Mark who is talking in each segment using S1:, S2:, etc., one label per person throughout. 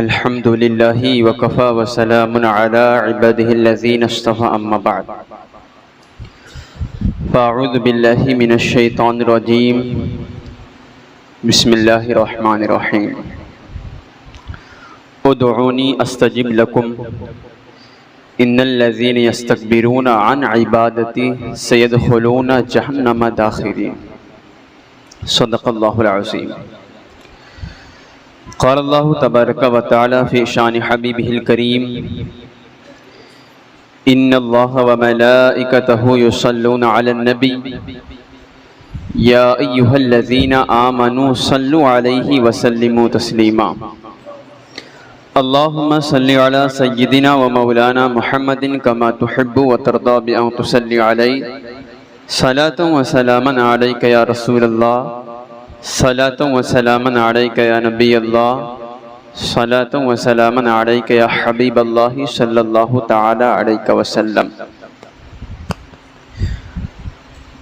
S1: الحمد لله وكفى وسلام على عباده الذين اصطفى أما بعد فأعوذ بالله من الشيطان الرجيم بسم الله الرحمن الرحيم ادعوني استجب لكم ان الذين يستكبرون عن عبادتي سيدخلون جهنم داخرين صدق الله العظيم. قال الله تبارك وتعالى في شان حبيبه الكريم إن الله وملائكته يصلون على النبي يا أيها الذين آمنوا صلوا عليه وسلموا تسليما. اللهم صل على سيدنا ومولانا محمد كما تحب وترضى بأن تصلي عليه صلاة وسلاما عليك يا رسول الله صلاة وسلاما عليك يا نبي الله صلاة وسلاما عليك يا حبيب الله صلى الله تعالى عليك وسلم.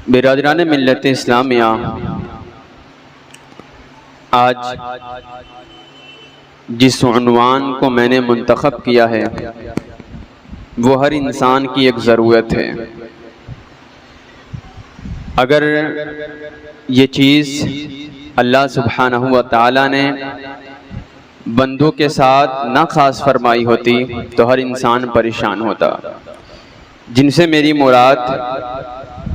S1: برادران ملت اسلامیہ، آج جس عنوان کو میں نے منتخب کیا ہے وہ ہر انسان کی ایک ضرورت ہے. اگر یہ چیز اللہ سبحانہ و تعالیٰ نے بندوں کے ساتھ نہ خاص فرمائی ہوتی تو ہر انسان پریشان ہوتا. جن سے میری مراد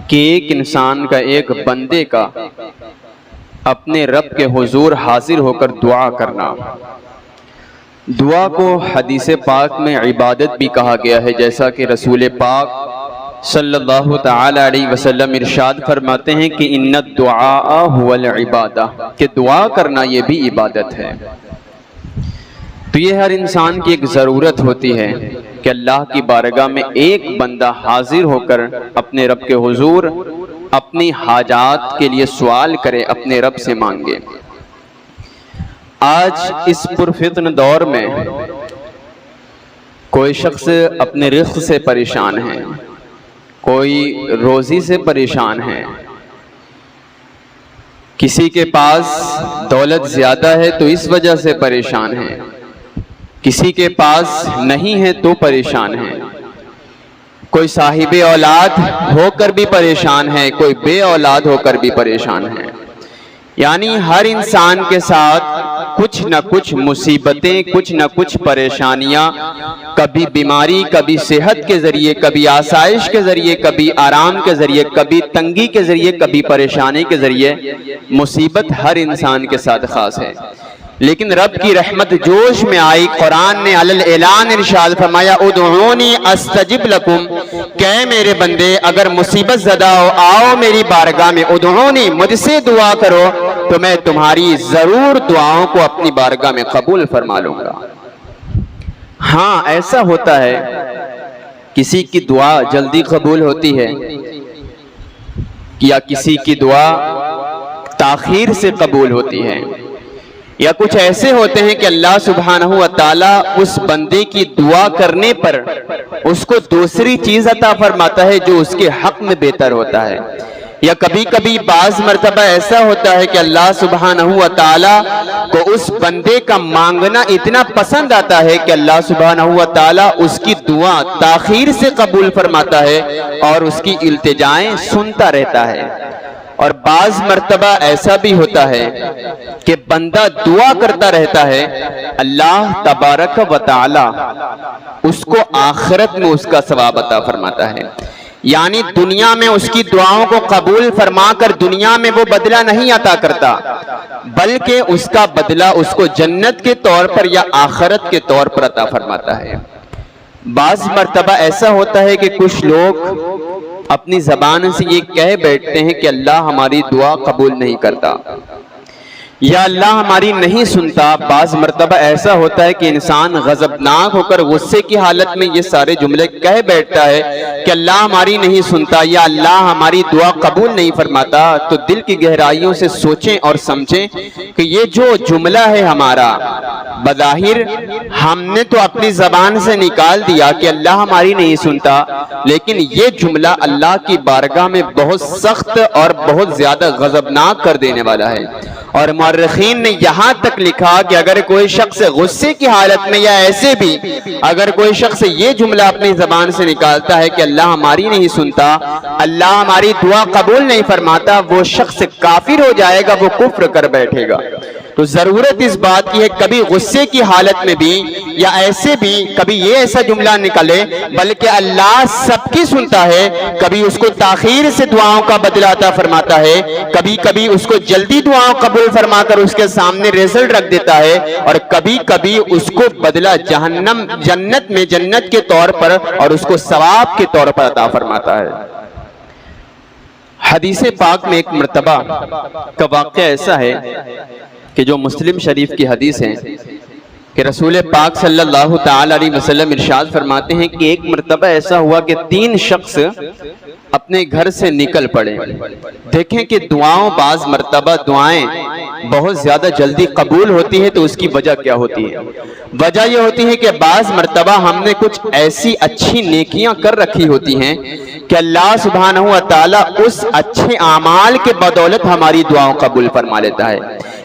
S1: کہ ایک انسان کا، ایک بندے کا اپنے رب کے حضور حاضر ہو کر دعا کرنا. دعا کو حدیث پاک میں عبادت بھی کہا گیا ہے، جیسا کہ رسول پاک صلی اللہ تعالی علیہ وسلم ارشاد فرماتے ہیں کہ ان الدعاء هو العبادہ، کہ دعا کرنا یہ بھی عبادت ہے. تو یہ ہر انسان کی ایک ضرورت ہوتی ہے کہ اللہ کی بارگاہ میں ایک بندہ حاضر ہو کر اپنے رب کے حضور اپنی حاجات کے لیے سوال کرے، اپنے رب سے مانگے. آج اس پرفتن دور میں کوئی شخص اپنے رزق سے پریشان ہے، کوئی روزی سے پریشان ہے، کسی کے پاس دولت زیادہ ہے تو اس وجہ سے پریشان ہے، کسی کے پاس نہیں ہے تو پریشان ہے، کوئی صاحب اولاد ہو کر بھی پریشان ہے، کوئی بے اولاد ہو کر بھی پریشان ہے. یعنی ہر انسان کے ساتھ کچھ نہ کچھ مصیبتیں، کچھ نہ کچھ پریشانیاں، کبھی بیماری، کبھی صحت کے ذریعے، کبھی آسائش کے ذریعے، کبھی آرام کے ذریعے، کبھی تنگی کے ذریعے، کبھی پریشانی کے ذریعے مصیبت ہر انسان کے ساتھ خاص ہے. لیکن رب کی رحمت جوش میں آئی، قرآن نے علی الاعلان ارشاد فرمایا ادعونی استجب لکم، کہ میرے بندے اگر مصیبت زدہ ہو آؤ میری بارگاہ میں، ادعونی، مجھ سے دعا کرو تو میں تمہاری ضرور دعاؤں کو اپنی بارگاہ میں قبول فرما لوں گا. ہاں ایسا ہوتا ہے کسی کی دعا جلدی قبول ہوتی ہے یا کسی کی دعا تاخیر سے قبول ہوتی ہے، یا کچھ ایسے ہوتے ہیں کہ اللہ سبحانہ و تعالیٰ اس بندے کی دعا کرنے پر اس کو دوسری چیز عطا فرماتا ہے جو اس کے حق میں بہتر ہوتا ہے. یا کبھی کبھی بعض مرتبہ ایسا ہوتا ہے کہ اللہ سبحانہ و تعالیٰ کو اس بندے کا مانگنا اتنا پسند آتا ہے کہ اللہ سبحانہ و تعالیٰ اس کی دعا تاخیر سے قبول فرماتا ہے اور اس کی التجائیں سنتا رہتا ہے. اور بعض مرتبہ ایسا بھی ہوتا ہے کہ بندہ دعا کرتا رہتا ہے، اللہ تبارک و تعالی اس کو آخرت میں اس کا ثواب عطا فرماتا ہے. یعنی دنیا میں اس کی دعاؤں کو قبول فرما کر دنیا میں وہ بدلہ نہیں عطا کرتا، بلکہ اس کا بدلہ اس کو جنت کے طور پر یا آخرت کے طور پر عطا فرماتا ہے. بعض مرتبہ ایسا ہوتا ہے کہ کچھ لوگ اپنی زبان سے یہ کہہ بیٹھتے ہیں کہ اللہ ہماری دعا قبول نہیں کرتا یا اللہ ہماری نہیں سنتا. بعض مرتبہ ایسا ہوتا ہے کہ انسان غضبناک ہو کر غصے کی حالت میں یہ سارے جملے کہہ بیٹھتا ہے کہ اللہ ہماری نہیں سنتا یا اللہ ہماری دعا قبول نہیں فرماتا. تو دل کی گہرائیوں سے سوچیں اور سمجھیں کہ یہ جو جملہ ہے ہمارا بظاہر ہم نے تو اپنی زبان سے نکال دیا کہ اللہ ہماری نہیں سنتا، لیکن یہ جملہ اللہ کی بارگاہ میں بہت سخت اور بہت زیادہ غضبناک کر دینے والا ہے. اور مورخین نے یہاں تک لکھا کہ اگر کوئی شخص غصے کی حالت میں یا ایسے بھی اگر کوئی شخص یہ جملہ اپنی زبان سے نکالتا ہے کہ اللہ ہماری نہیں سنتا، اللہ ہماری دعا قبول نہیں فرماتا، وہ شخص کافر ہو جائے گا، وہ کفر کر بیٹھے گا۔ تو ضرورت اس بات کی ہے کبھی غصے کی حالت میں بھی یا ایسے بھی کبھی یہ ایسا جملہ نکلے، بلکہ اللہ سب کی سنتا ہے، کبھی اس کو تاخیر سے دعاؤں کا بدلہ عطا فرماتا ہے، کبھی کبھی اس کو جلدی دعاؤں قبول فرما کر اس کے سامنے رزلٹ رکھ دیتا ہے، اور کبھی کبھی اس کو بدلہ جنت میں جنت کے طور پر اور اس کو ثواب کے طور پر عطا فرماتا ہے۔ حدیث پاک میں ایک مرتبہ کا واقعہ ایسا ہے کہ جو مسلم شریف کی حدیث ہے کہ رسول پاک صلی اللہ تعالی علیہ وسلم ارشاد فرماتے ہیں کہ ایک مرتبہ ایسا ہوا کہ 3 شخص اپنے گھر سے نکل پڑے۔ دیکھیں کہ بعض مرتبہ دعائیں بہت زیادہ جلدی قبول ہوتی ہے، تو اس کی وجہ کیا ہوتی ہے؟ وجہ یہ ہوتی ہے کہ بعض مرتبہ ہم نے کچھ ایسی اچھی نیکیاں کر رکھی ہوتی ہیں کہ اللہ سبحانہ و تعالیٰ اس اچھے اعمال کے بدولت ہماری دعاؤں قبول فرما لیتا ہے۔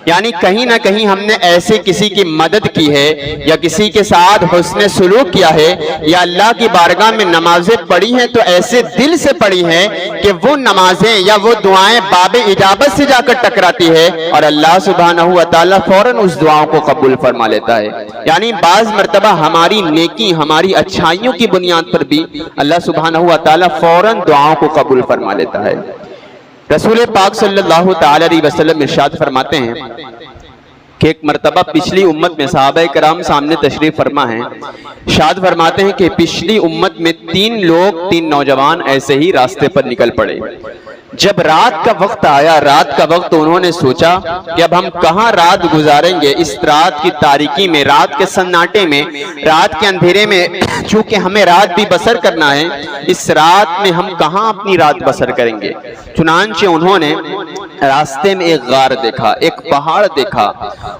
S1: یعنی کہیں نہ کہیں ہم نے ایسے کسی کی مدد کی ہے یا کسی کے ساتھ حسن سلوک کیا ہے یا اللہ کی بارگاہ میں نمازیں پڑھی ہیں، تو ایسے دل سے پڑھی ہیں کہ وہ نمازیں یا وہ دعائیں باب اجابت سے جا کر ٹکراتی ہے اور اللہ سبحانہ و تعالیٰ فوراً اس دعاؤں کو قبول فرما لیتا ہے۔ یعنی بعض مرتبہ ہماری نیکی ہماری اچھائیوں کی بنیاد پر بھی اللہ سبحانہ و تعالیٰ فوراً دعاؤں کو قبول فرما لیتا ہے۔ رسول پاک صلی اللہ تعالی علیہ وسلم ارشاد فرماتے ہیں کہ ایک مرتبہ پچھلی امت میں صحابہ کرام سامنے تشریف فرما ہیں، ارشاد فرماتے ہیں کہ پچھلی امت میں 3 نوجوان ایسے ہی راستے پر نکل پڑے۔ جب رات کا وقت آیا، رات کا وقت، انہوں نے سوچا کہ اب ہم کہاں رات گزاریں گے، اس رات کی تاریکی میں، رات کے سناٹے میں، رات کے اندھیرے میں، چونکہ ہمیں رات بھی بسر کرنا ہے، اس رات میں ہم کہاں اپنی رات بسر کریں گے؟ چنانچہ انہوں نے راستے میں ایک غار دیکھا، ایک پہاڑ دیکھا،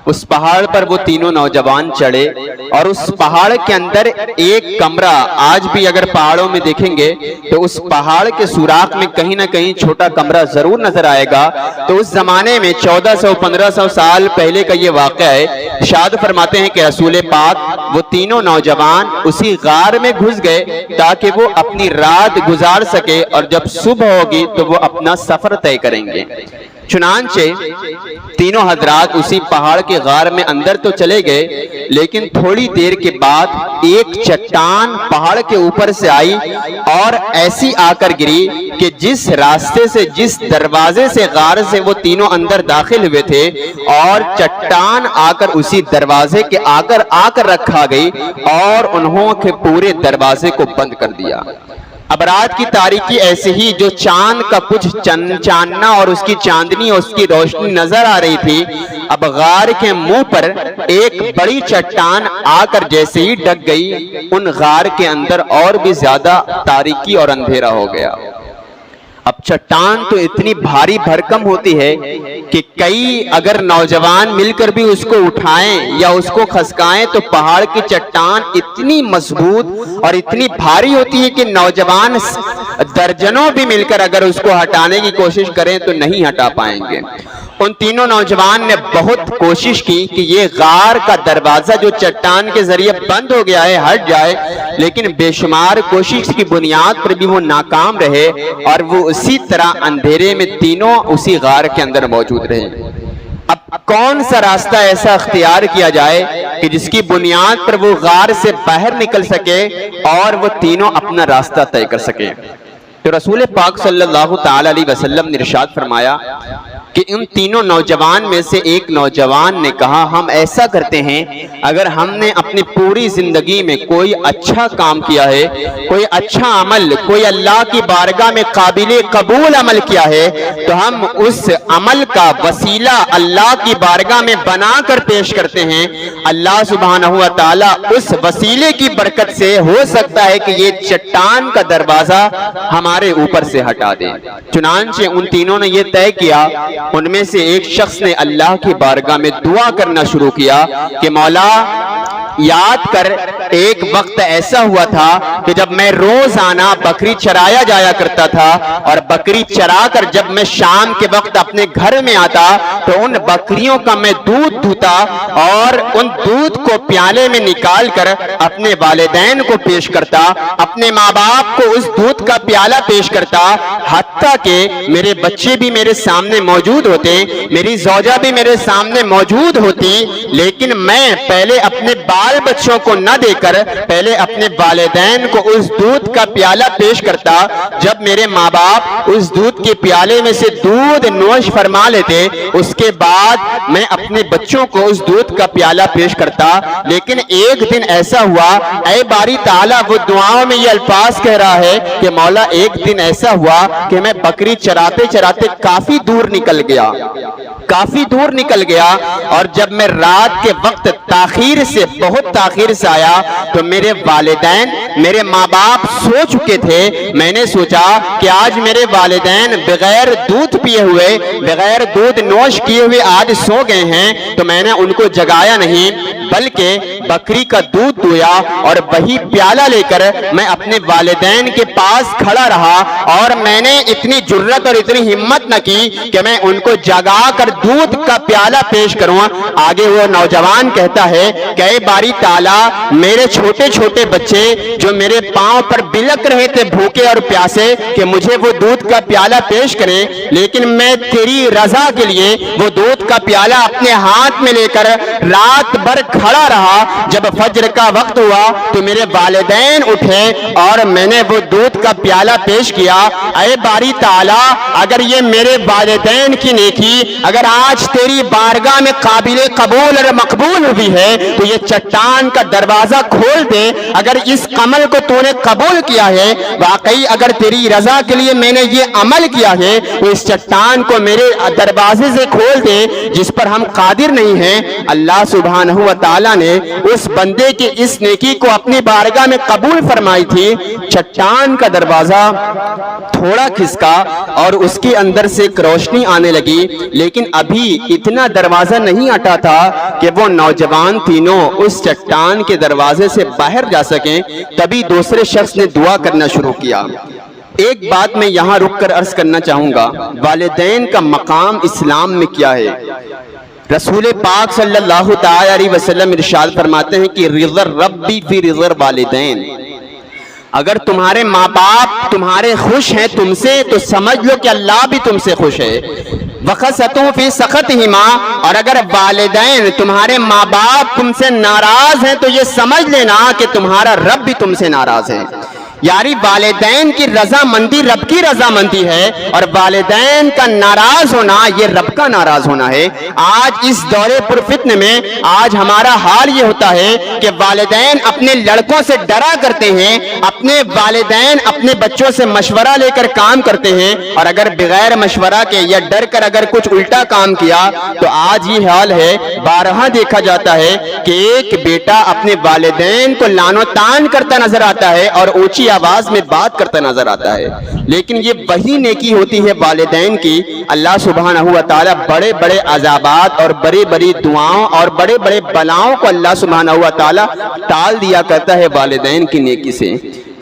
S1: اس پہاڑ پر وہ 3 نوجوان چڑھے اور اس پہاڑ کے اندر ایک کمرہ، آج بھی اگر پہاڑوں میں دیکھیں گے تو اس پہاڑ کے سوراخ میں کہیں نہ کہیں چھوٹا کمرہ ضرور نظر آئے گا۔ تو اس زمانے میں 1400-1500 سال پہلے کا یہ واقعہ ہے۔ ارشاد فرماتے ہیں کہ رسول پاک وہ 3 نوجوان اسی غار میں گھس گئے تاکہ وہ اپنی رات گزار سکے اور جب صبح ہوگی تو وہ اپنا سفر طے کریں گے۔ چنانچہ 3 حضرات اسی پہاڑ کے غار میں اندر تو چلے گئے، لیکن تھوڑی دیر کے بعد ایک چٹان پہاڑ کے اوپر سے آئی اور ایسی آ کر گری کہ جس راستے سے، جس دروازے سے غار سے وہ 3 اندر داخل ہوئے تھے، اور چٹان آ کر اسی دروازے کے آ کر رکھا گئی اور انہوں نے پورے دروازے کو بند کر دیا۔ اب رات کی تاریکی ایسے ہی جو چاند کا کچھ چاندنا اور اس کی چاندنی اور اس کی روشنی نظر آ رہی تھی، اب غار کے منہ پر ایک بڑی چٹان آ کر جیسے ہی ڈگ گئی، ان غار کے اندر اور بھی زیادہ تاریکی اور اندھیرا ہو گیا۔ اب چٹان تو اتنی بھاری بھرکم ہوتی ہے کہ کئی اگر نوجوان مل کر بھی اس کو اٹھائیں یا اس کو کھسکائیں تو پہاڑ کی چٹان اتنی مضبوط اور اتنی بھاری ہوتی ہے کہ نوجوان درجنوں بھی مل کر اگر اس کو ہٹانے کی کوشش کریں تو نہیں ہٹا پائیں گے۔ ان 3 نوجوان نے بہت کوشش کی کہ یہ غار کا دروازہ جو چٹان کے ذریعے بند ہو گیا ہے ہٹ جائے، لیکن بے شمار کوشش کی بنیاد پر بھی وہ ناکام رہے اور وہ اسی طرح اندھیرے میں تینوں اسی غار کے اندر موجود رہے۔ اب کون سا راستہ ایسا اختیار کیا جائے کہ جس کی بنیاد پر وہ غار سے باہر نکل سکے اور وہ تینوں اپنا راستہ طے کر سکے؟ تو رسول پاک صلی اللہ تعالی علیہ وسلم نے ارشاد فرمایا کہ ان 3 نوجوان میں سے ایک نوجوان نے کہا، ہم ایسا کرتے ہیں اگر ہم نے اپنی پوری زندگی میں کوئی اچھا کام کیا ہے، کوئی اچھا عمل، کوئی اللہ کی بارگاہ میں قابل قبول عمل کیا ہے، تو ہم اس عمل کا وسیلہ اللہ کی بارگاہ میں بنا کر پیش کرتے ہیں۔ اللہ سبحانہ و تعالیٰ اس وسیلے کی برکت سے ہو سکتا ہے کہ یہ چٹان کا دروازہ ہمارے اوپر سے ہٹا دیں۔ چنانچہ ان تینوں نے یہ طے کیا، ان میں سے ایک شخص نے اللہ کی بارگاہ میں دعا کرنا شروع کیا کہ مولا یاد کر ایک وقت ایسا ہوا تھا کہ جب میں روزانہ بکری چرایا جایا کرتا تھا اور بکری چرا کر جب میں شام کے وقت اپنے گھر میں آتا تو ان بکریوں کا میں دودھ دھوتا اور ان دودھ کو پیالے میں نکال کر اپنے والدین کو پیش کرتا، اپنے ماں باپ کو اس دودھ کا پیالہ پیش کرتا، حتیٰ کہ میرے بچے بھی میرے سامنے موجود ہوتے، میری زوجہ بھی میرے سامنے موجود ہوتی، لیکن میں پہلے اپنے بال بچوں کو نہ دے کر پہلے اپنے والدین کو اس دودھ کا پیالہ پیش کرتا۔ جب میرے ماں باپ اس دودھ کے پیالے میں سے دودھ نوش فرما لیتے، اس کے بعد میں اپنے بچوں کو اس دودھ کا پیالہ پیش کرتا۔ لیکن ایک دن ایسا ہوا، اے باری تعالیٰ وہ دعاؤں میں یہ الفاظ کہہ رہا ہے کہ مولا ایک دن ایسا ہوا کہ میں بکری چراتے چراتے کافی دور نکل گیا اور جب میں رات کے وقت بہت تاخیر سے آیا تو میرے والدین میرے ماں باپ سو چکے تھے۔ میں نے سوچا کہ آج میرے والدین بغیر دودھ پیے ہوئے، بغیر دودھ نوش کیے ہوئے آج سو گئے ہیں، تو میں نے ان کو جگایا نہیں بلکہ بکری کا دودھ دویا اور وہی پیالہ لے کر میں اپنے والدین کے پاس کھڑا رہا اور میں نے اتنی جرت اور اتنی ہمت نہ کی کہ میں ان کو جگا کر دودھ کا پیالہ پیش کروں۔ آگے وہ نوجوان کہتا ہے کہ اے باری تعالیٰ میرے چھوٹے چھوٹے بچے جو میرے پاؤں پر بلک رہے تھے بھوکے اور پیاسے کہ مجھے وہ دودھ کا پیالہ پیش کریں، لیکن میں تیری رضا کے لیے وہ دودھ کا پیالہ اپنے ہاتھ میں لے کر رات بھر کھڑا رہا۔ جب فجر کا وقت ہوا تو میرے والدین اٹھے اور میں نے وہ دودھ کا پیالہ پیش کیا۔ اے باری تعالیٰ اگر یہ میرے والدین کی نیکی اگر آج تیری بارگاہ میں قابل قبول اور مقبول ہوئی ہے تو یہ چٹان کا دروازہ کھول دے۔ اگر اس عمل کو تو نے قبول کیا ہے، واقعی اگر تیری رضا کے لیے میں نے یہ عمل کیا ہے تو اس چٹان کو میرے دروازے سے کھول دے جس پر ہم قادر نہیں ہیں۔ اللہ سبحانہ و تعالیٰ نے اس بندے کی اس نیکی کو اپنی بارگاہ میں قبول فرمائی تھی۔ چٹان کا دروازہ تھوڑا کھسکا اور اس کے اندر سے ایک روشنی آنے لگی، لیکن ابھی اتنا دروازہ نہیں ہٹا تھا کہ وہ نوجوان تینوں اس چٹان کے دروازے سے باہر جا سکیں۔ تبھی دوسرے شخص نے دعا کرنا شروع کیا۔ ایک بات میں یہاں رک کر عرض کرنا چاہوں گا، والدین کا مقام اسلام میں کیا ہے؟ رسول پاک صلی اللہ تعالی علیہ وسلم ارشاد فرماتے ہیں کہ رضا ربی فی رضا والدین، اگر تمہارے ماں باپ تمہارے خوش ہیں تم سے تو سمجھ لو کہ اللہ بھی تم سے خوش ہے۔ وَخَسَتُوا فِي سَخَطِهِمَا، اور اگر والدین تمہارے ماں باپ تم سے ناراض ہیں تو یہ سمجھ لینا کہ تمہارا رب بھی تم سے ناراض ہے۔ یعنی والدین کی رضامندی رب کی رضامندی ہے اور والدین کا ناراض ہونا یہ رب کا ناراض ہونا ہے۔ آج اس دور پرفتن میں آج ہمارا حال یہ ہوتا ہے کہ والدین اپنے لڑکوں سے ڈرا کرتے ہیں، اپنے والدین اپنے بچوں سے مشورہ لے کر کام کرتے ہیں، اور اگر بغیر مشورہ کے یا ڈر کر اگر کچھ الٹا کام کیا تو آج یہ حال ہے۔ بارہا دیکھا جاتا ہے کہ ایک بیٹا اپنے والدین کو لعن و طعن کرتا نظر آتا ہے اور اونچی آواز میں بات کرتا نظر آتا ہے، لیکن یہ وہی نیکی ہوتی ہے والدین کی۔ اللہ سبحانہ و تعالی بڑے بڑے عذابات اور بڑی بڑی دعاؤں اور بڑے بڑے بلاؤں کو اللہ سبحانہ و تعالی ٹال دیا کرتا ہے والدین کی نیکی سے۔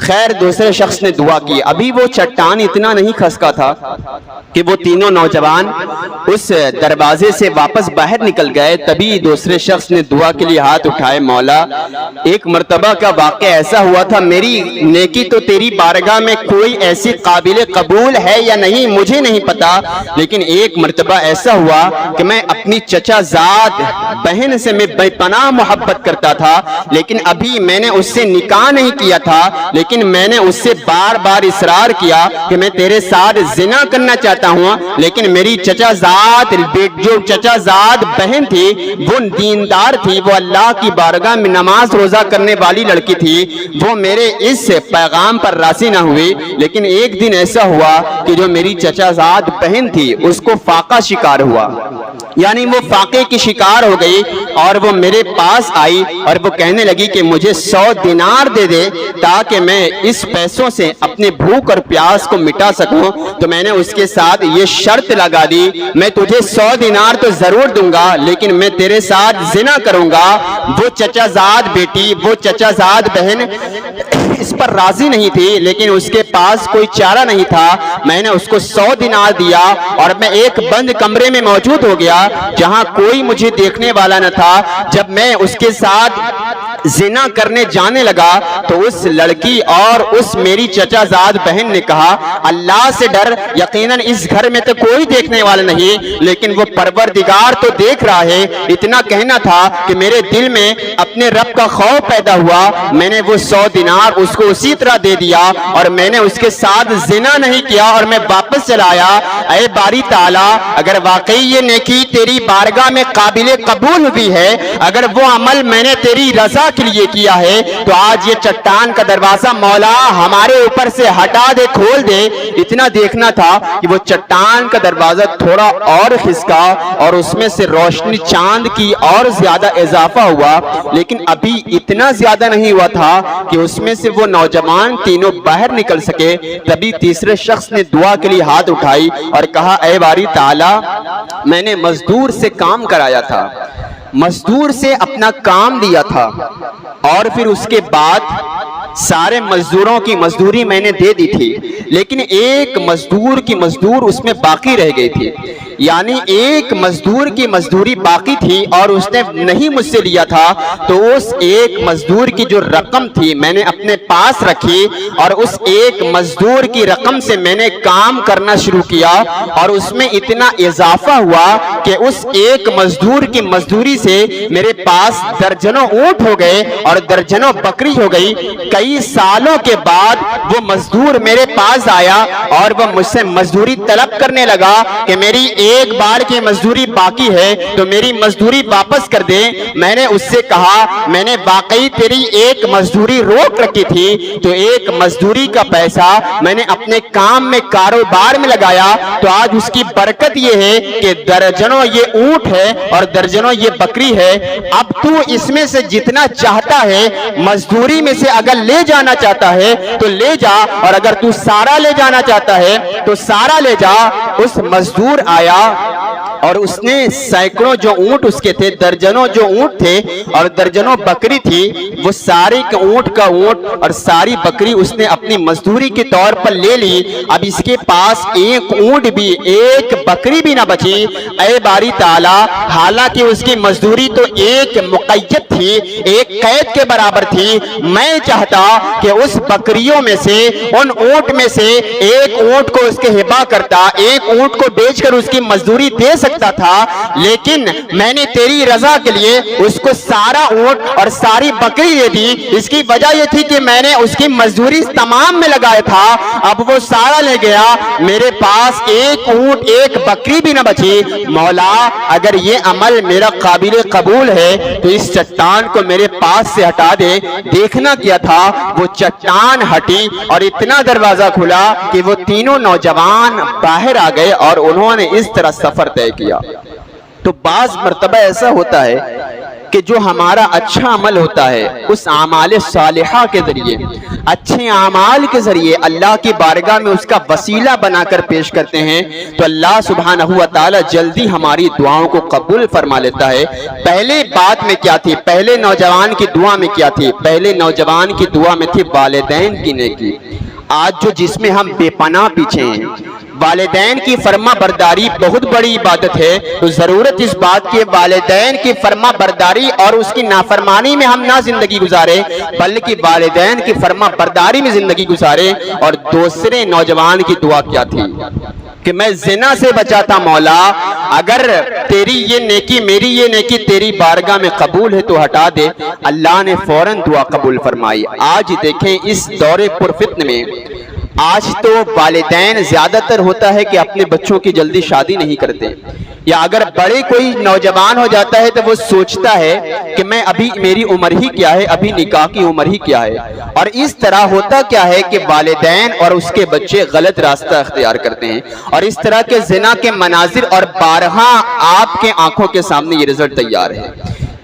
S1: خیر دوسرے شخص نے دعا کی، ابھی وہ چٹان اتنا نہیں کھسکا تھا کہ وہ تینوں نوجوان اس دروازے سے واپس باہر نکل گئے، تبھی دوسرے شخص نے دعا کے لیے ہاتھ اٹھائے، مولا ایک مرتبہ کا واقعہ ایسا ہوا تھا، میری نیکی تو تیری بارگاہ میں کوئی ایسی قابل قبول ہے یا نہیں مجھے نہیں پتا، لیکن ایک مرتبہ ایسا ہوا کہ میں اپنی چچا زاد بہن سے میں بے پناہ محبت کرتا تھا، لیکن ابھی میں نے اس سے نکاح نہیں کیا تھا، لیکن میں نے اس سے بار بار اصرار کیا کہ میں تیرے ساتھ زنا کرنا چاہتا ہوں، لیکن میری چچا زاد بہن تھی وہ دیندار تھی، وہ اللہ کی بارگاہ میں نماز روزہ کرنے والی لڑکی تھی، وہ میرے اس پیغام پر راضی نہ ہوئی۔ لیکن ایک دن ایسا ہوا کہ جو میری چچا زاد بہن تھی اس کو فاقہ شکار ہوا، یعنی وہ فاقے کی شکار ہو گئی اور وہ میرے پاس آئی اور وہ کہنے لگی کہ مجھے 100 دینار دے دے تاکہ میں میں اس پیسوں سے اپنے بھوک اور پیاس کو مٹا سکوں تو میں نے اس کے ساتھ یہ شرط لگا دی، میں تجھے 100 دینار تو ضرور دوں گا لیکن میں تیرے ساتھ زنا کروں گا۔ وہ چچا زاد بیٹی، وہ چچا زاد بہن اس پر راضی نہیں تھی، لیکن اس کے پاس کوئی چارہ نہیں تھا۔ میں نے اس کو 100 دینار دیا اور میں ایک بند کمرے میں موجود ہو گیا جہاں کوئی مجھے دیکھنے والا نہ تھا۔ جب میں اس کے ساتھ زنا کرنے جانے لگا تو اس لڑکی اور اس میری چچا زاد بہن نے کہا، اللہ سے ڈر، یقیناً اس گھر میں تو کوئی دیکھنے والا نہیں لیکن وہ پروردگار تو دیکھ رہا ہے۔ اتنا کہنا تھا کہ میرے دل میں اپنے رب کا خوف پیدا ہوا۔ میں نے وہ 100 دینار اس کو اسی طرح دے دیا اور میں نے اس کے ساتھ زنا نہیں کیا اور میں واپس چلا آیا۔ اے باری تعالیٰ، اگر واقعی یہ نیکی تیری بارگاہ میں قابل قبول ہوئی ہے، اگر وہ عمل میں نے تیری رضا کے لیے کیا ہے تو آج یہ چٹان کا دروازہ مولا ہمارے اوپر سے ہٹا دے، کھول دے۔ اتنا دیکھنا تھا کہ وہ چٹان کا دروازہ تھوڑا اور کھسکا اور اس میں سے روشنی چاند کی اور زیادہ اضافہ ہوا، لیکن ابھی اتنا زیادہ نہیں ہوا تھا کہ اس میں سے وہ نوجوان تینوں باہر نکل سکے۔ تبھی تیسرے شخص نے دعا کے لیے ہاتھ اٹھائی اور کہا، اے باری تعالیٰ، میں نے مزدور سے کام کرایا تھا، مزدور سے اپنا کام دیا تھا اور پھر اس کے بعد سارے مزدوروں کی مزدوری میں نے دے دی تھی، لیکن ایک مزدور کی مزدور اس میں باقی رہ گئی تھی، یعنی ایک مزدور کی مزدوری باقی تھی اور اس نے نہیں مجھ سے لیا تھا، تو اس ایک مزدور کی جو رقم تھی میں نے اپنے پاس رکھی اور اس ایک مزدور کی رقم سے میں نے کام کرنا شروع کیا اور اس میں اتنا اضافہ ہوا کہ اس ایک مزدور کی مزدوری سے میرے پاس درجنوں اونٹ ہو گئے اور درجنوں بکری ہو گئی۔ کئی سالوں کے بعد وہ مزدور میرے پاس آیا اور وہ مجھ سے مزدوری طلب کرنے لگا کہ میری ایک بار کی مزدوری باقی ہے تو میری مزدوری واپس کر دے۔ میں نے اس سے کہا، میں نے واقعی تیری ایک مزدوری روک رکھی تھی، تو ایک مزدوری کا پیسہ میں نے اپنے کام میں کاروبار میں لگایا، تو آج اس کی برکت یہ ہے کہ درجنوں یہ اونٹ ہے اور درجنوں یہ بکری ہے۔ اب تو اس میں سے جتنا چاہتا ہے مزدوری میں سے اگر لے جانا چاہتا ہے تو لے جا، اور اگر تو سارا لے جانا چاہتا ہے تو سارا لے جا۔ اس مزدور آیا اور اس نے سینکڑوں جو اونٹ اس کے تھے، درجنوں جو اونٹ تھے اور درجنوں بکری تھی، وہ سارے کے اونٹ کا اونٹ اور ساری بکری اس نے اپنی مزدوری کے طور پر لے لی۔ اب اس کے پاس ایک اونٹ بھی ایک بکری بھی نہ بچی۔ اے باری تعالیٰ، حالانکہ اس کی مزدوری تو ایک مقید تھی، ایک قید کے برابر تھی، میں چاہتا کہ اس بکریوں میں سے، ان اونٹ میں سے ایک اونٹ کو اس کے ہبہ کرتا، ایک اونٹ کو بیچ کر اس کی مزدوری دے سکتا تھا، لیکن میں نے تیری رضا کے لیے اس کو سارا اونٹ اور ساری بکری دے دی۔ اس کی وجہ یہ تھی کہ میں نے اس کی مزدوری تمام میں لگایا تھا، اب وہ سارا لے گیا، میرے پاس ایک اونٹ ایک بکری بھی نہ بچی۔ مولا، اگر یہ عمل میرا قابل قبول ہے تو اس چٹان کو میرے پاس سے ہٹا دے۔ دیکھنا کیا تھا، وہ چٹان ہٹی اور اتنا دروازہ کھلا کہ وہ تینوں نوجوان باہر آ گئے اور انہوں نے اس طرح سفر طے کیا۔ تو بعض مرتبہ ایسا ہوتا ہے کہ جو ہمارا اچھا عمل ہوتا ہے اس اعمال صالحہ کے ذریعے، اچھے اعمال کے ذریعے اللہ کی بارگاہ میں اس کا وسیلہ بنا کر پیش کرتے ہیں تو اللہ سبحانہ و تعالی جلدی ہماری دعاؤں کو قبول فرما لیتا ہے۔ پہلے بات میں کیا تھی؟ پہلے نوجوان کی دعا میں کیا تھی؟ پہلے نوجوان کی دعا میں تھی والدین کی نیکی۔ آج جو جس میں ہم بے پناہ پیچھے ہیں، والدین کی فرما برداری بہت بڑی عبادت ہے، تو ضرورت اس بات کی والدین کی فرما برداری اور اس کی نافرمانی میں ہم نہ زندگی گزارے بلکہ والدین کی فرما برداری میں زندگی گزارے۔ اور دوسرے نوجوان کی دعا کیا تھی کہ میں زنا سے بچا تھا، مولا اگر تیری یہ نیکی، میری یہ نیکی تیری بارگاہ میں قبول ہے تو ہٹا دے۔ اللہ نے فوراً دعا قبول فرمائی۔ آج دیکھیں اس دور پرفتن میں آج تو والدین زیادہ تر ہوتا ہے کہ اپنے بچوں کی جلدی شادی نہیں کرتے، یا اگر بڑے کوئی نوجوان ہو جاتا ہے تو وہ سوچتا ہے کہ میں ابھی میری عمر ہی کیا ہے، ابھی نکاح کی عمر ہی کیا ہے، اور اس طرح ہوتا کیا ہے کہ والدین اور اس کے بچے غلط راستہ اختیار کرتے ہیں، اور اس طرح کے زنا کے مناظر اور بارہا آپ کے آنکھوں کے سامنے یہ رزلٹ تیار ہے